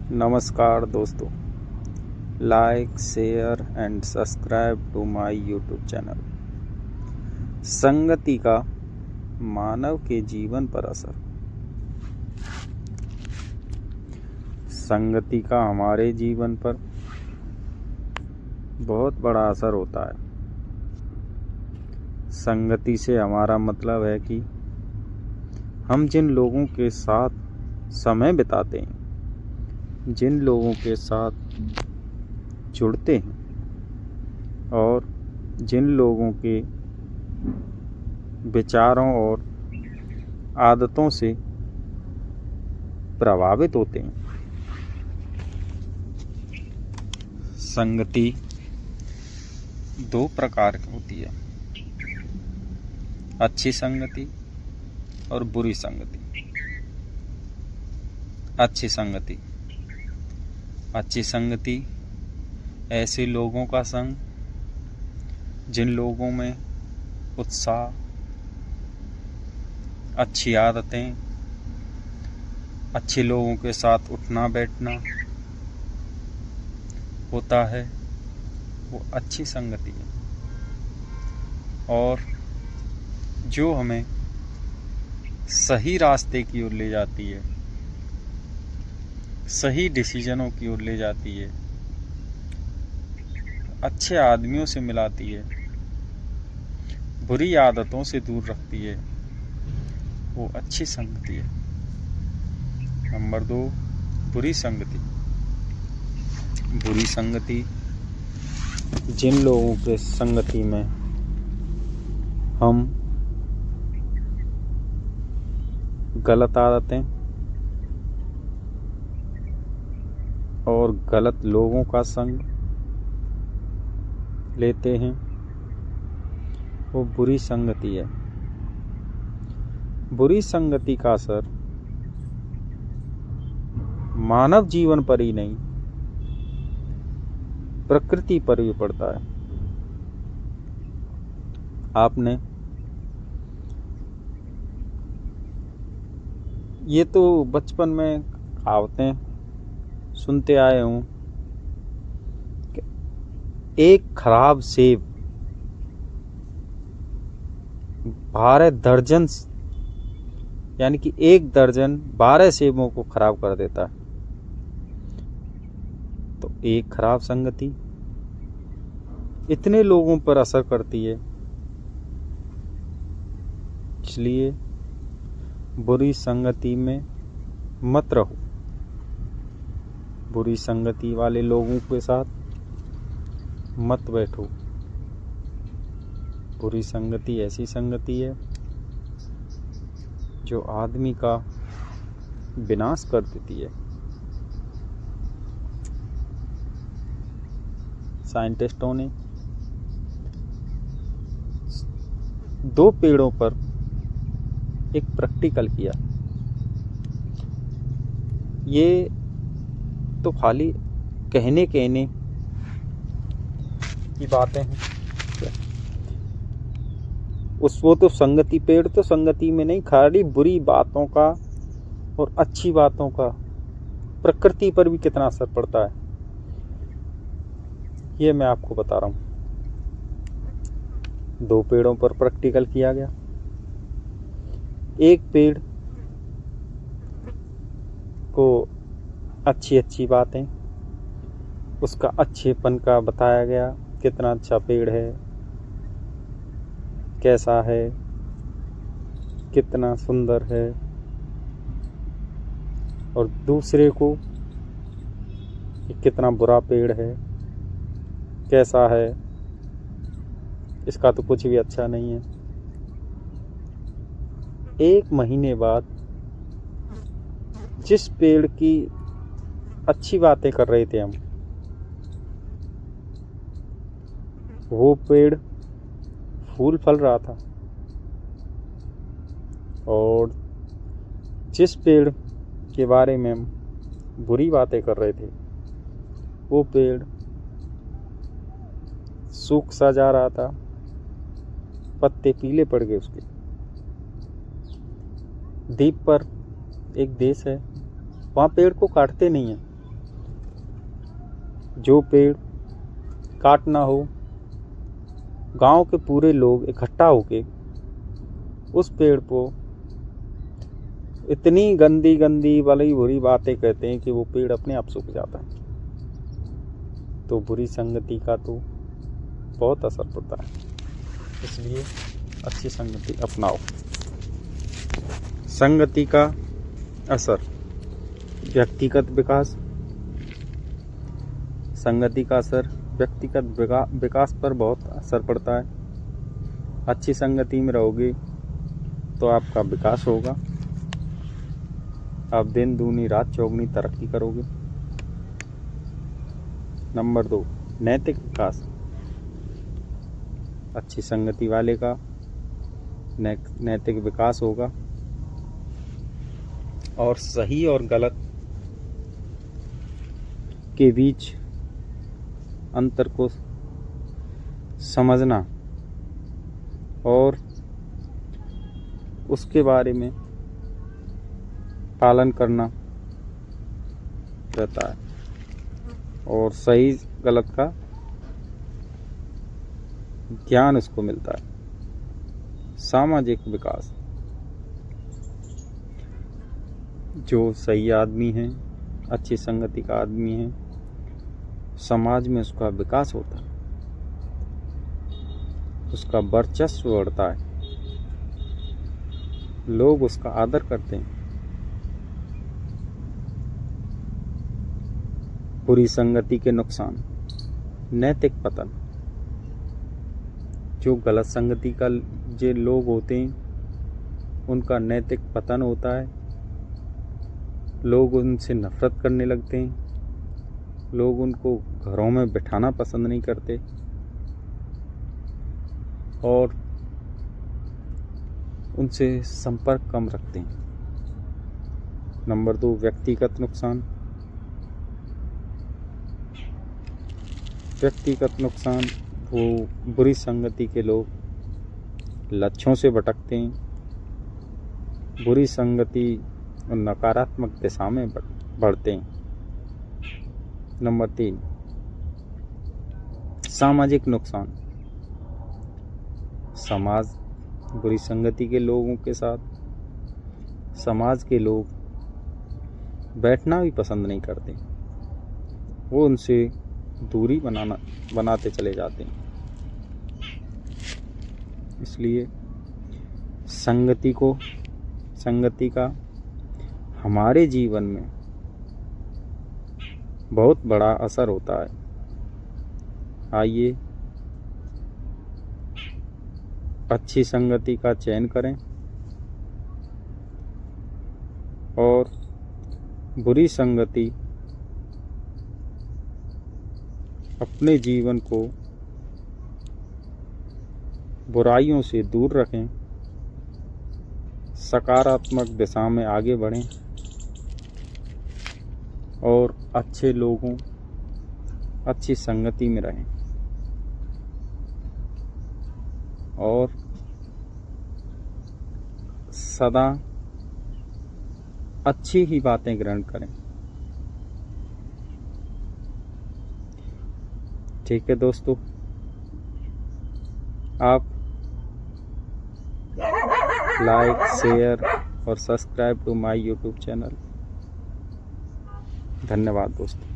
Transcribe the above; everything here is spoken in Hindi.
नमस्कार दोस्तों, like share and subscribe to my YouTube channel. संगति का मानव के जीवन पर असर। संगति का हमारे जीवन पर बहुत बड़ा असर होता है। संगति से हमारा मतलब है कि हम जिन लोगों के साथ समय बिताते हैं, जिन लोगों के साथ जुड़ते हैं और जिन लोगों के विचारों और आदतों से प्रभावित होते हैं। संगति दो प्रकार की होती है, अच्छी संगति और बुरी संगति। अच्छी संगति ऐसे लोगों का संग जिन लोगों में उत्साह, अच्छी आदतें, अच्छे लोगों के साथ उठना बैठना होता है, वो अच्छी संगति है। और जो हमें सही रास्ते की ओर ले जाती है, सही डिसीजनों की ओर ले जाती है, अच्छे आदमियों से मिलाती है, बुरी आदतों से दूर रखती है, वो अच्छी संगति है। नंबर 2, बुरी संगति। बुरी संगति जिन लोगों के संगति में हम गलत आदतें और गलत लोगों का संग लेते हैं, वो बुरी संगति है। बुरी संगति का असर मानव जीवन पर ही नहीं, प्रकृति पर भी पड़ता है। आपने ये तो बचपन में कहावतें सुनते आए हूं कि एक खराब सेब 12 दर्जन, यानी कि 1 दर्जन 12 सेबों को खराब कर देता है। तो एक खराब संगति इतने लोगों पर असर करती है। इसलिए बुरी संगति में मत रहो। बुरी संगति वाले लोगों के साथ मत बैठो। बुरी संगति ऐसी संगति है जो आदमी का विनाश कर देती है। साइंटिस्टों ने 2 पेड़ों पर एक प्रैक्टिकल किया। ये तो खाली कहने की बातें हैं। वो तो संगति, पेड़ तो संगति में नहीं, खाली बुरी बातों का और अच्छी बातों का प्रकृति पर भी कितना असर पड़ता है, ये मैं आपको बता रहा हूँ। 2 पेड़ों पर प्रैक्टिकल किया गया। एक पेड़ को अच्छी बातें, उसका अच्छेपन का बताया गया, कितना अच्छा पेड़ है, कैसा है, कितना सुंदर है। और दूसरे को कितना बुरा पेड़ है, कैसा है, इसका तो कुछ भी अच्छा नहीं है। 1 महीने बाद जिस पेड़ की अच्छी बातें कर रहे थे हम, वो पेड़ फूल फल रहा था, और जिस पेड़ के बारे में हम बुरी बातें कर रहे थे, वो पेड़ सूख सा जा रहा था, पत्ते पीले पड़ गए उसके। द्वीप पर एक देश है, वहाँ पेड़ को काटते नहीं हैं, जो पेड़ काटना हो, गांव के पूरे लोग इकट्ठा होके उस पेड़ को इतनी गंदी गंदी भली बुरी बातें कहते हैं कि वो पेड़ अपने आप सूख जाता है। तो बुरी संगति का तो बहुत असर पड़ता है, इसलिए अच्छी संगति अपनाओ। संगति का असर व्यक्तिगत विकास। संगति का असर व्यक्तिगत विकास पर बहुत असर पड़ता है। अच्छी संगति में रहोगे तो आपका विकास होगा, आप दिन दूनी रात चौगुनी तरक्की करोगे। नंबर 2, नैतिक विकास। अच्छी संगति वाले का नैतिक विकास होगा और सही और गलत के बीच अंतर को समझना और उसके बारे में पालन करना रहता है और सही गलत का ज्ञान उसको मिलता है। सामाजिक विकास। जो सही आदमी है, अच्छी संगति का आदमी है, समाज में उसका विकास होता है, उसका वर्चस्व बढ़ता है, लोग उसका आदर करते हैं। बुरी संगति के नुकसान। नैतिक पतन। जो गलत संगति का जो लोग होते हैं उनका नैतिक पतन होता है, लोग उनसे नफरत करने लगते हैं, लोग उनको घरों में बिठाना पसंद नहीं करते और उनसे संपर्क कम रखते हैं। नंबर 2, व्यक्तिगत नुकसान। व्यक्तिगत नुकसान। वो बुरी संगति के लोग लक्ष्यों से भटकते हैं, बुरी संगति और नकारात्मक दिशा में बढ़ते हैं। नंबर 3, सामाजिक नुकसान। समाज बुरी संगति के लोगों के साथ समाज के लोग बैठना भी पसंद नहीं करते, वो उनसे दूरी बनाते चले जाते हैं। इसलिए संगति का हमारे जीवन में बहुत बड़ा असर होता है। आइए अच्छी संगति का चयन करें और बुरी संगति अपने जीवन को बुराइयों से दूर रखें, सकारात्मक दिशा में आगे बढ़ें और अच्छे लोगों, अच्छी संगति में रहें और सदा अच्छी ही बातें ग्रहण करें। ठीक है दोस्तों, आप लाइक, शेयर और subscribe to my YouTube channel. धन्यवाद दोस्तों।